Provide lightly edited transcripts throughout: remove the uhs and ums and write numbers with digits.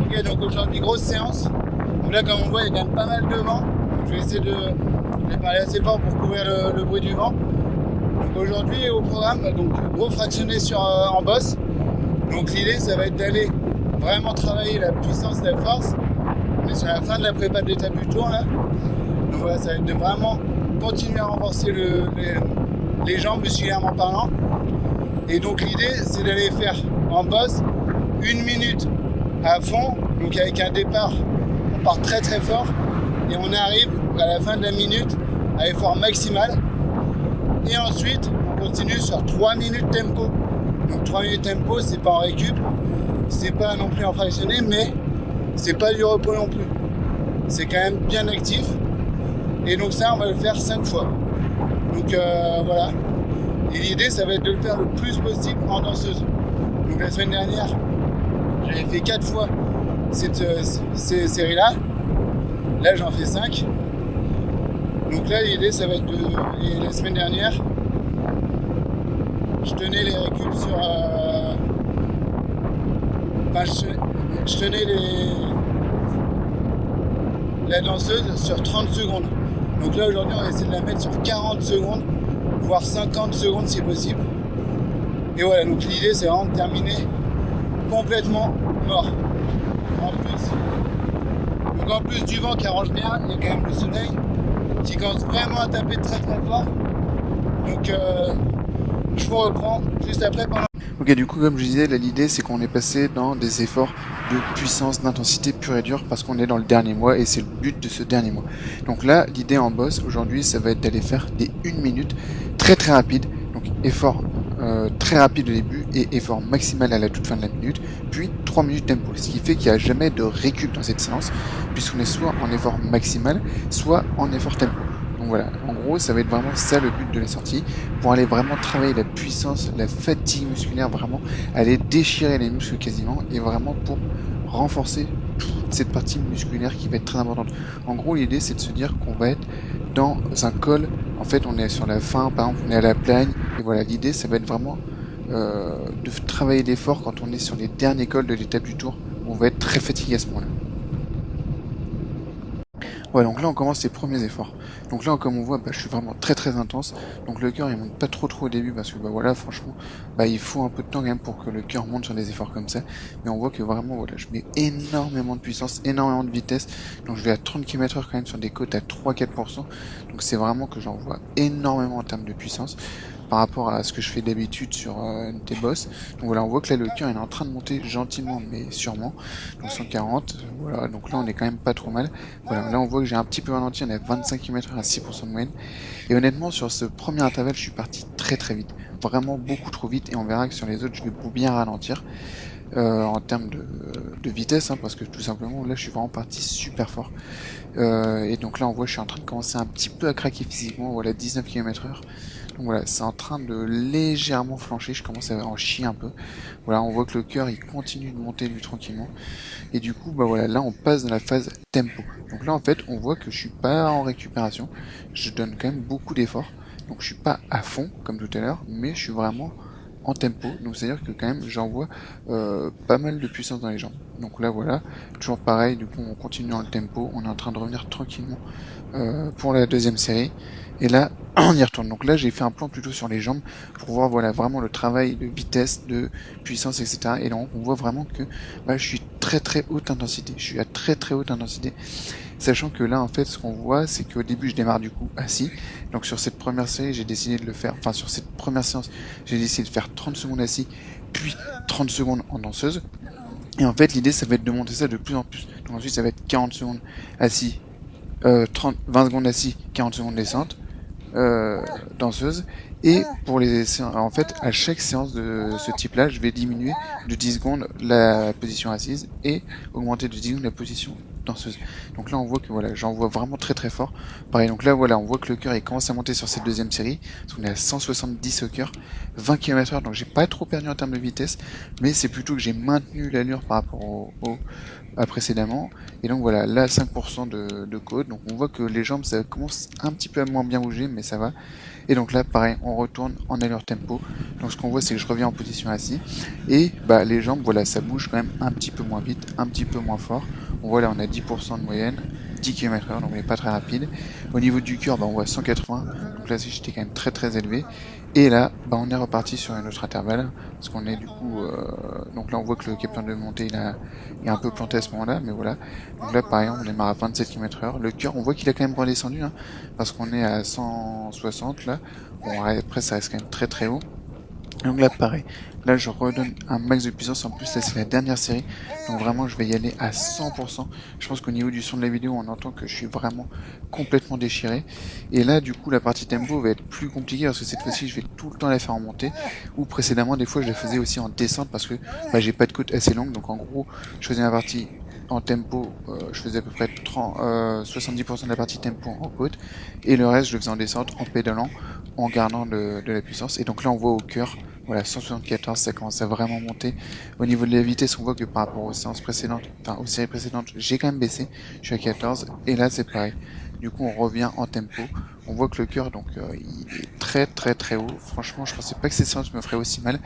Ok, donc aujourd'hui, grosse séance. Donc là, comme on voit, il y a quand même pas mal de vent. Donc je vais essayer de parler assez fort pour couvrir le bruit du vent. Donc aujourd'hui, au programme, donc gros fractionné en bosse. Donc l'idée, ça va être d'aller vraiment travailler la puissance, la force. On est sur la fin de la prépa de l'étape du tour là. Donc voilà, ça va être de vraiment continuer à renforcer les jambes musculairement parlant. Et donc l'idée, c'est d'aller faire en bosse 1 minute à fond, donc avec un départ, on part très très fort et on arrive à la fin de la minute à effort maximal. Et ensuite, on continue sur 3 minutes tempo. Donc 3 minutes tempo, c'est pas en récup, c'est pas non plus en fractionné, mais c'est pas du repos non plus. C'est quand même bien actif. Et donc ça, on va le faire 5 fois. Donc voilà. Et l'idée, ça va être de le faire le plus possible en danseuse. Donc la semaine dernière, j'avais fait 4 fois ces séries-là. Là, j'en fais 5. Donc là, l'idée, ça va être de... Et la semaine dernière, je tenais les récup sur... Enfin, je tenais la danseuse sur 30 secondes. Donc là, aujourd'hui, on va essayer de la mettre sur 40 secondes, voire 50 secondes si possible. Et voilà, donc l'idée, c'est vraiment de terminer complètement mort. En plus du vent qui arrange bien, il y a quand même le soleil qui commence vraiment à taper très très fort. Donc je vous reprends juste après pendant... Ok, du coup, comme je disais, l'idée c'est qu'on est passé dans des efforts de puissance, d'intensité pure et dure parce qu'on est dans le dernier mois et c'est le but de ce dernier mois. Donc là, l'idée en boss aujourd'hui, ça va être d'aller faire des 1 minute très très rapide. Donc effort très rapide au début et effort maximal à la toute fin de la minute, puis 3 minutes tempo. Ce qui fait qu'il n'y a jamais de récup dans cette séance puisqu'on est soit en effort maximal, soit en effort tempo. Donc voilà, en gros, ça va être vraiment ça le but de la sortie, pour aller vraiment travailler la puissance, la fatigue musculaire, vraiment aller déchirer les muscles quasiment, et vraiment pour renforcer toute cette partie musculaire qui va être très importante. En gros, l'idée c'est de se dire qu'on va être dans un col, en fait on est sur la fin, par exemple on est à la plagne, et voilà, l'idée ça va être vraiment de travailler l'effort quand on est sur les derniers cols de l'étape du tour, où on va être très fatigué à ce moment-là. Ouais, donc là on commence les premiers efforts. Donc là comme on voit, je suis vraiment très très intense. Donc le cœur il monte pas trop au début parce que voilà, franchement, il faut un peu de temps quand même pour que le cœur monte sur des efforts comme ça. Mais on voit que vraiment voilà, je mets énormément de puissance, énormément de vitesse. Donc je vais à 30 km/h quand même sur des côtes à 3-4%. Donc c'est vraiment que j'en vois énormément en termes de puissance par rapport à ce que je fais d'habitude sur des boss. Donc voilà, on voit que là le cœur il est en train de monter gentiment mais sûrement. Donc 140, voilà, donc là on est quand même pas trop mal. Voilà, là on voit que j'ai un petit peu ralenti, on est à 25 km/h à 6% de moyenne. Et honnêtement sur ce premier intervalle je suis parti très très vite. Vraiment beaucoup trop vite, et on verra que sur les autres je vais bien ralentir. En termes de vitesse, parce que tout simplement là je suis vraiment parti super fort. Et donc là on voit que je suis en train de commencer un petit peu à craquer physiquement, voilà 19 km/h. Donc voilà, c'est en train de légèrement flancher, je commence à en chier un peu. Voilà, on voit que le cœur il continue de monter lui tranquillement. Et du coup, voilà, là on passe dans la phase tempo. Donc là en fait, on voit que je suis pas en récupération, je donne quand même beaucoup d'efforts. Donc je suis pas à fond comme tout à l'heure, mais je suis vraiment en tempo. Donc c'est à dire que quand même j'envoie pas mal de puissance dans les jambes. Donc là voilà, toujours pareil, du coup on continue dans le tempo, on est en train de revenir tranquillement pour la deuxième série. Et là, on y retourne. Donc là, j'ai fait un plan plutôt sur les jambes pour voir voilà vraiment le travail de vitesse, de puissance, etc. Et là, on voit vraiment que je suis très très haute intensité. Je suis à très très haute intensité. Sachant que là, en fait, ce qu'on voit, c'est qu'au début, je démarre du coup assis. Donc sur cette première série, j'ai décidé de le faire, enfin sur cette première séance, j'ai décidé de faire 30 secondes assis, puis 30 secondes en danseuse. Et en fait, l'idée, ça va être de monter ça de plus en plus. Donc ensuite, ça va être 40 secondes assis, 20 secondes assis, 40 secondes descente. Danseuse, et pour les en fait à chaque séance de ce type là je vais diminuer de 10 secondes la position assise et augmenter de 10 secondes la position danseuse. Donc là on voit que voilà, j'en vois vraiment très très fort. Pareil, donc là voilà, on voit que le cœur il commence à monter sur cette deuxième série, parce qu'on est à 170 au cœur, 20 km/h, donc j'ai pas trop perdu en termes de vitesse, mais c'est plutôt que j'ai maintenu l'allure par rapport à précédemment. Et donc voilà, là 5% de côte, donc on voit que les jambes ça commence un petit peu à moins bien bouger, mais ça va. Et donc là, pareil, on retourne en allure tempo. Donc ce qu'on voit, c'est que je reviens en position assis. Et bah, les jambes, voilà, ça bouge quand même un petit peu moins vite, un petit peu moins fort. On voit là, on a 10% de moyenne, 10 km/h, donc on n'est pas très rapide. Au niveau du cœur, bah, on voit 180. Donc là, j'étais quand même très très élevé. Et là, bah, on est reparti sur un autre intervalle. Parce qu'on est du coup... donc là, on voit que le capteur de montée, il est un peu planté à ce moment-là. Mais voilà. Donc là, pareil, on démarre à 27 km/h. Le cœur, on voit qu'il a quand même redescendu. Hein, parce qu'on est à 160 là. Bon, après, ça reste quand même très très haut. Donc là, pareil. Là, je redonne un max de puissance. En plus, là, c'est la dernière série. Donc vraiment, je vais y aller à 100%. Je pense qu'au niveau du son de la vidéo, on entend que je suis vraiment complètement déchiré. Et là, du coup, la partie tempo va être plus compliquée parce que cette fois-ci, je vais tout le temps la faire en montée. Ou précédemment, des fois, je la faisais aussi en descente parce que bah, j'ai pas de côte assez longue. Donc en gros, je faisais ma partie en tempo, je faisais à peu près 70% de la partie tempo en côte. Et le reste, je le faisais en descente, en pédalant, en gardant de la puissance. Et donc là, on voit au cœur, voilà, 174, ça commence à vraiment monter. Au niveau de la vitesse, on voit que par rapport aux séances précédentes, enfin aux séries précédentes, j'ai quand même baissé. Je suis à 14, et là, c'est pareil. Du coup, on revient en tempo. On voit que le cœur, donc, il est très très très haut. Franchement, je pensais pas que ces séances me feraient aussi mal.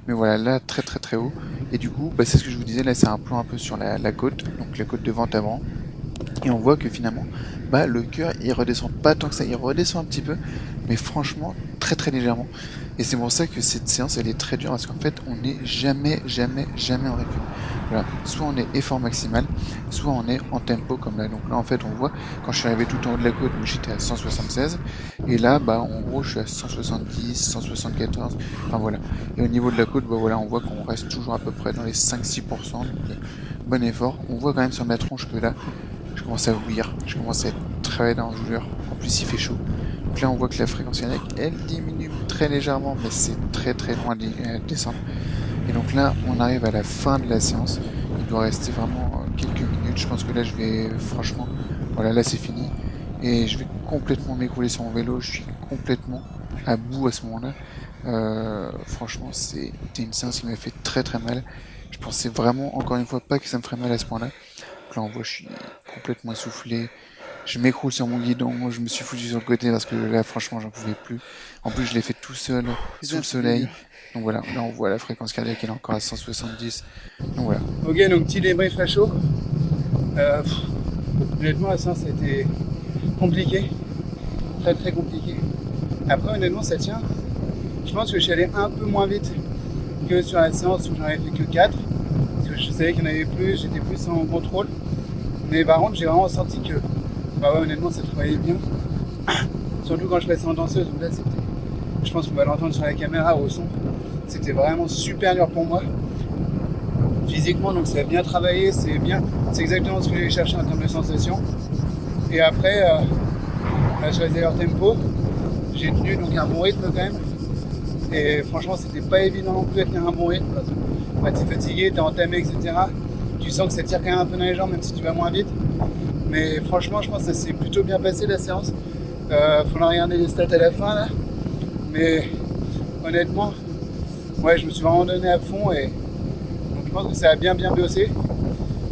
Mais voilà, là, très très très haut. Et du coup, bah, c'est ce que je vous disais, là, c'est un plan un peu sur la côte, donc la côte de Vent-Avran. Et on voit que finalement, bah, le cœur, il redescend pas tant que ça, il redescend un petit peu, mais franchement, très très légèrement. Et c'est pour ça que cette séance, elle est très dure, parce qu'en fait, on n'est jamais en récup. Voilà. Soit on est effort maximal, soit on est en tempo comme là. Donc là, en fait, on voit, quand je suis arrivé tout en haut de la côte, j'étais à 176, et là, bah, en gros, je suis à 170, 174, enfin voilà. Et au niveau de la côte, bah voilà, on voit qu'on reste toujours à peu près dans les 5-6%, donc bon effort. On voit quand même sur ma tronche que là, je commence à bouillir, je commence à être très dans le douleur. En plus, il fait chaud. Donc là, on voit que la fréquence cardiaque, elle diminue très légèrement, mais c'est très très loin de descendre. Et donc là, on arrive à la fin de la séance. Il doit rester vraiment quelques minutes. Je pense que là, je vais, franchement, voilà, là c'est fini. Et je vais complètement m'écrouler sur mon vélo. Je suis complètement à bout à ce moment-là. Franchement, c'était une séance qui m'a fait très très mal. Je pensais vraiment, encore une fois, pas que ça me ferait mal à ce point-là. Donc là, on voit, je suis complètement essoufflé. Je m'écroule sur mon guidon, je me suis foutu sur le côté parce que là, franchement, j'en pouvais plus. En plus, je l'ai fait tout seul, sous le soleil. Donc voilà, là, on voit la fréquence cardiaque, elle est encore à 170. Donc voilà. Ok, donc petit débrief à chaud. Honnêtement, la séance a été compliquée. Très très compliquée. Après, honnêtement, ça tient. Je pense que je suis allé un peu moins vite que sur la séance où j'en avais fait que 4. Parce que je savais qu'il y en avait plus, j'étais plus en contrôle. Mais par contre, j'ai vraiment senti que, bah ouais, honnêtement, ça travaillait bien. Surtout quand je passais en danseuse, donc là, c'était, je pense qu'on va l'entendre sur la caméra au son. C'était vraiment super dur pour moi. Physiquement, donc ça a bien travaillé, c'est bien, c'est exactement ce que j'ai cherché en termes de sensations. Et après, je faisais leur tempo. J'ai tenu donc un bon rythme quand même. Et franchement, c'était pas évident non plus à tenir un bon rythme parce que bah, t'es fatigué, t'es entamé, etc. Tu sens que ça tire quand même un peu dans les jambes, même si tu vas moins vite. Mais franchement, je pense que ça s'est plutôt bien passé la séance. Faudra regarder les stats à la fin là. Mais honnêtement, ouais, je me suis vraiment donné à fond et donc je pense que ça a bien bossé.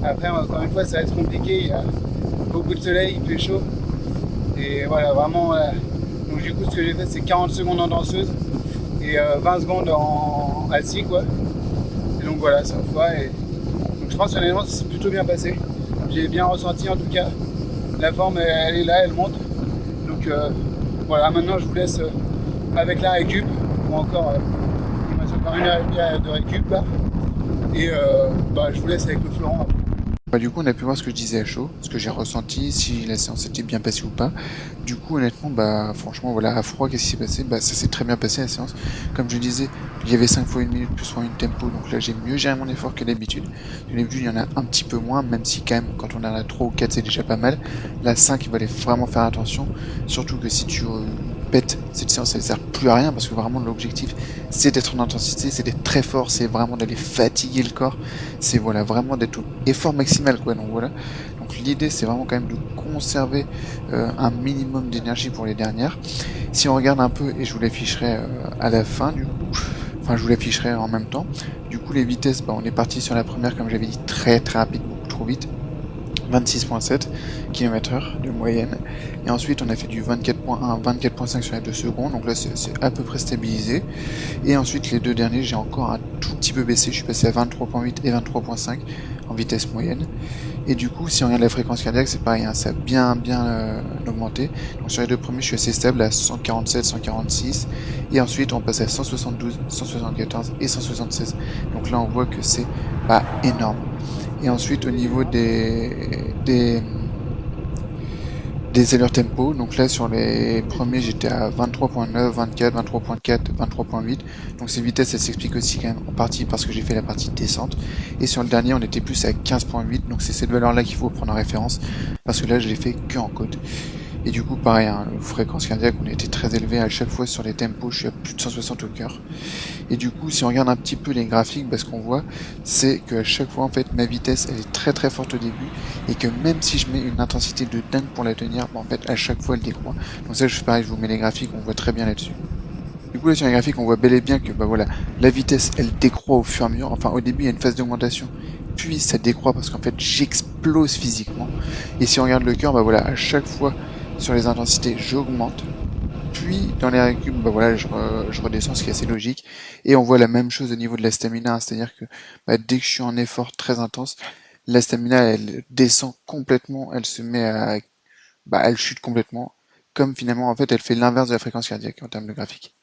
Après, encore une fois, ça va être compliqué. Il y a beaucoup de soleil, il fait chaud. Et voilà, vraiment. Donc du coup, ce que j'ai fait, c'est 40 secondes en danseuse et 20 secondes en assis, quoi. Et donc voilà, ça fois. Et donc je pense honnêtement, ça s'est plutôt bien passé. J'ai bien ressenti en tout cas. La forme, elle est là, elle monte. Donc voilà, maintenant je vous laisse avec la récup. Ou encore, il me reste encore 1h30 de récup là. Et bah, je vous laisse avec le Florent. Bah, du coup, on a pu voir ce que je disais à chaud, ce que j'ai ressenti, si la séance était bien passée ou pas. Du coup, honnêtement, bah, franchement, voilà, à froid, qu'est-ce qui s'est passé? Bah, ça s'est très bien passé la séance. Comme je disais, il y avait 5 fois 1 minute plus fois une tempo, donc là, j'ai mieux géré mon effort que d'habitude. D'habitude, il y en a un petit peu moins, même si quand même, quand on en a 3 ou 4, c'est déjà pas mal. Là, 5, il fallait vraiment faire attention. Surtout que si tu pètes cette séance, elle sert plus à rien, parce que vraiment, l'objectif, c'est d'être en intensité, c'est d'être très fort, c'est vraiment d'aller fatiguer le corps. C'est, voilà, vraiment d'être au effort maximal, quoi. Donc voilà. Donc l'idée, c'est vraiment quand même de conserver un minimum d'énergie pour les dernières. Si on regarde un peu, et je vous l'afficherai à la fin, du coup, enfin je vous l'afficherai en même temps. Du coup, les vitesses, bah, on est parti sur la première, comme j'avais dit, très très rapide, beaucoup trop vite. 26,7 km/h de moyenne. Et ensuite, on a fait du 24,1, 24,5 sur les 2 secondes. Donc là, c'est à peu près stabilisé. Et ensuite, les deux derniers, j'ai encore un tout petit peu baissé. Je suis passé à 23,8 et 23,5 en vitesse moyenne. Et du coup, si on regarde la fréquence cardiaque, c'est pareil, hein, ça a bien augmenté. Donc sur les deux premiers, je suis assez stable à 147, 146. Et ensuite, on passe à 172, 174 et 176. Donc là, on voit que c'est pas énorme. Et ensuite, au niveau des allures tempo, donc là sur les premiers j'étais à 23.9, 24, 23.4, 23.8, donc ces vitesses elles s'expliquent aussi quand même en partie parce que j'ai fait la partie descente, et sur le dernier on était plus à 15.8, donc c'est cette valeur là qu'il faut prendre en référence, parce que là je l'ai fait que en côte. Et du coup pareil, hein, la fréquence cardiaque on était très élevé à chaque fois sur les tempos, je suis à plus de 160 au cœur. Et du coup, si on regarde un petit peu les graphiques, ce qu'on voit, c'est qu'à chaque fois, en fait, ma vitesse, elle est très très forte au début, et que même si je mets une intensité de dingue pour la tenir, en fait, à chaque fois, elle décroît. Donc ça, je fais pareil, je vous mets les graphiques, on voit très bien là-dessus. Du coup, là, sur les graphiques, on voit bel et bien que, voilà, la vitesse, elle décroît au fur et à mesure. Enfin, au début, il y a une phase d'augmentation, puis ça décroît parce qu'en fait, j'explose physiquement. Et si on regarde le cœur, voilà, à chaque fois, sur les intensités, j'augmente. Puis dans les récup, voilà, je redescends, ce qui est assez logique. Et on voit la même chose au niveau de la stamina, hein, c'est-à-dire que dès que je suis en effort très intense, la stamina elle descend complètement, elle se met à, elle chute complètement, comme finalement en fait elle fait l'inverse de la fréquence cardiaque en termes de graphique.